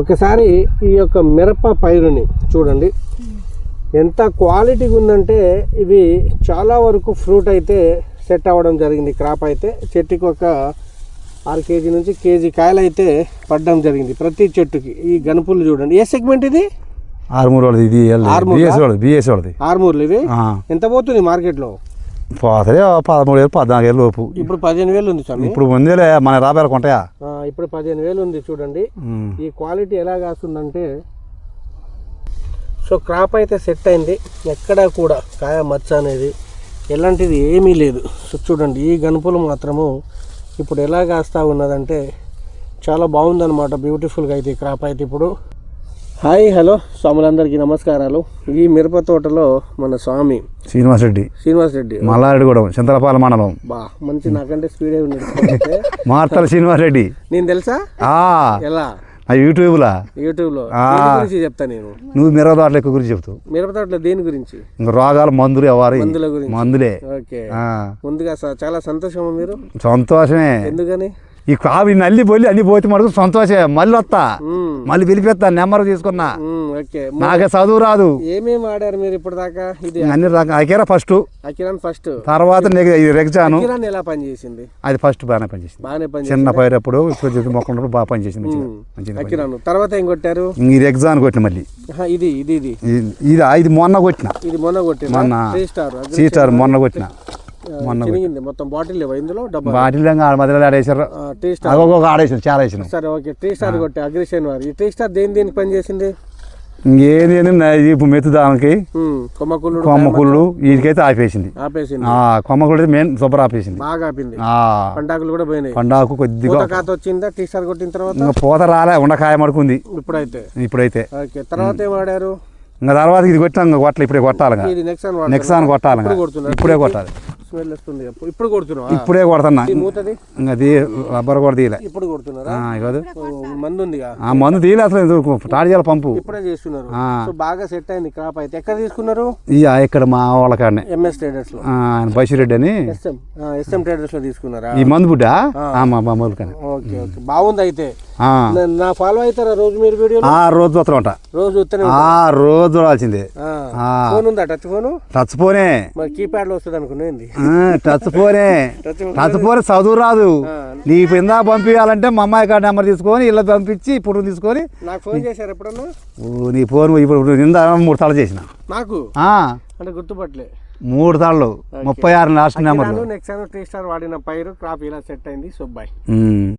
ఒకసారి ఈ యొక్క మిరప పైరుని చూడండి, ఎంత క్వాలిటీగా ఉందంటే ఇవి చాలా వరకు ఫ్రూట్ అయితే సెట్ అవ్వడం జరిగింది. క్రాప్ అయితే చెట్టుకి ఒక 6 కేజీ నుంచి కేజీ కాయలు అయితే పడడం జరిగింది ప్రతి చెట్టుకి. ఈ గనుపులు చూడండి, ఏ సెగ్మెంట్ ఇది? ఆర్మూర్ వాళ్ళది, ఇది బిఎస్ వాళ్ళది. ఆర్మూర్లు ఇవి ఎంత పోతుంది మార్కెట్లో? పోతే 13,000 14,000 లోపు. ఇప్పుడు 15,000 ఉంది స్వామి. ఇప్పుడు ముందేలే మన రాబేలు కొంటాయా? ఇప్పుడు 15,000 ఉంది. చూడండి ఈ క్వాలిటీ ఎలా కాస్తుందంటే, సో క్రాప్ అయితే సెట్ అయింది, ఎక్కడా కూడా కాయ మచ్చ అనేది ఎలాంటిది ఏమీ లేదు. సో చూడండి ఈ గనుపులు మాత్రము ఇప్పుడు ఎలా కాస్తా ఉన్నదంటే చాలా బాగుందన్నమాట, బ్యూటిఫుల్గా అయితే క్రాప్ అయితే. ఇప్పుడు హాయ్ హలో స్వాములందరికీ నమస్కారాలు. ఈ మిరప తోటలో మన స్వామి శ్రీనివాస్ రెడ్డి మల్లారెడ్డిగూడెం చింతలపాల మండలం. మంచి నాకంటే స్పీడ్ అయి ఉన్నాడు. మార్తల శ్రీనివాస్ రెడ్డి నేను తెలుసా? ఎలా? యూట్యూబ్ లో గురించి చెప్తా నేను. నువ్వు మిరప తోటల ఎక్కువ గురించి చెప్తావు. మిరప తోటలో దేని గురించి? ఇంకా రోగాలు మందులు ఎవరు మందులే. ఓకే, ముందుగా చాలా సంతోషమా మీరు? సంతోషమే. ఎందుకని? ఈ కావి నల్లి బొల్లి అన్ని పోతే మటుకు సంతోషమే. మళ్ళీ వస్తా, మళ్ళీ పిలిపిస్తా, నెంబర్ తీసుకున్నా. నాకే చదువు రాదు. ఏమేమి ఆడారు మీరు ఇప్పుడు దాకా? ఇది అన్ని రకాల అకిరా ఫస్ట్, తర్వాత రెగ్జాను ఎలా పనిచేసింది? అది ఫస్ట్ బాగానే పనిచేసింది. చిన్న పైరప్పుడు మొక్కలు బాగా పనిచేసింది. తర్వాత ఏం కొట్టారు? ఈ రెగ్జాన్ కొట్టిన మళ్ళీ ఇది మొన్న కొట్టిన. మొన్న సీస్టార్ మొన్న కొట్టిన. మొత్తం బాటిల్ ఇందులో బాటిల్ మధ్యలో ఆడేసారు, ఆడేసారు చాలా వేసారు. సరే ఓకే, టీ స్టార్ కొట్టి అగ్రిషన్ వారి. ఈ టీ స్టార్ దేనికి పనిచేసింది? ఇంకేది ఇప్పుడు మెత్తుదానికి కొమ్మకుళ్ళు వీటికైతే ఆపేసింది. కొమ్మకుళ్ళు అయితే మెయిన్ సూపర్ ఆపేసింది, బాగా ఆపింది. పండాకులు కూడా పోయినాయి. పండాకు కొద్దిగా కాత వచ్చిందా టీ స్టార్ కొట్టిన తర్వాత? పూత రాలే, ఉండకాయ మడుకుంది ఇప్పుడైతే. తర్వాత ఏం వాడారు? ఇంకా తర్వాత ఇది కొట్టినా ఇంకా కొట్టాలి, ఇప్పుడే కొట్టాలి. నెక్సాన్ కొట్టాలి, ఇప్పుడే కొట్టాలి. ఇప్పుడే కొడుతున్నా. ఇంకా రబ్బర్ కూడా తీయలే. ఇప్పుడు కొడుతున్నారా? మందు తీయలే అసలు, స్టార్ట్ చేయాలి పంపు. ఇప్పుడే చేస్తున్నారు. బాగా సెట్ అయింది క్రాప్ అయితే. ఎక్కడ తీసుకున్నారు? ఇక్కడ మా వాళ్ళ కాడనే, ఎంఎస్ ట్రేడర్స్ లో. బషీరెడ్డి అని ఎస్ఎం ట్రేడర్స్ లో తీసుకున్నారా? ఈ మందు బుడ్డా ఓకే ఓకే, బాగుంది అయితే. నా ఫాలో అవుతారా రోజు మీరు వీడియో? రోజు వస్తా ఉంటా. రోజు చూడాల్సిందే. ఫోన్ ఉందా? Touch phone? టచ్ ఫోనే. మరి కీప్యాడ్ లో వస్తుంది అనుకునేది. టచ్ ఫోనే. చదువు రాదు. నీ కింద పంపించాలంటే మా అమ్మాయి కార్డు నెంబర్ తీసుకొని ఇలా పంపించి ఇప్పుడు తీసుకొని నాకు ఫోన్ చేశారు ఎప్పుడన్నా? నీ ఫోన్ ఇప్పుడు నింద 3 సార్లు చేసిన. నాకు అంటే గుర్తుపట్టలే. 3 సార్లు 36 last number. Next T star వాడిన పైరు క్రాప్ ఇలా సెట్ అయింది. సుబ్బాయ్.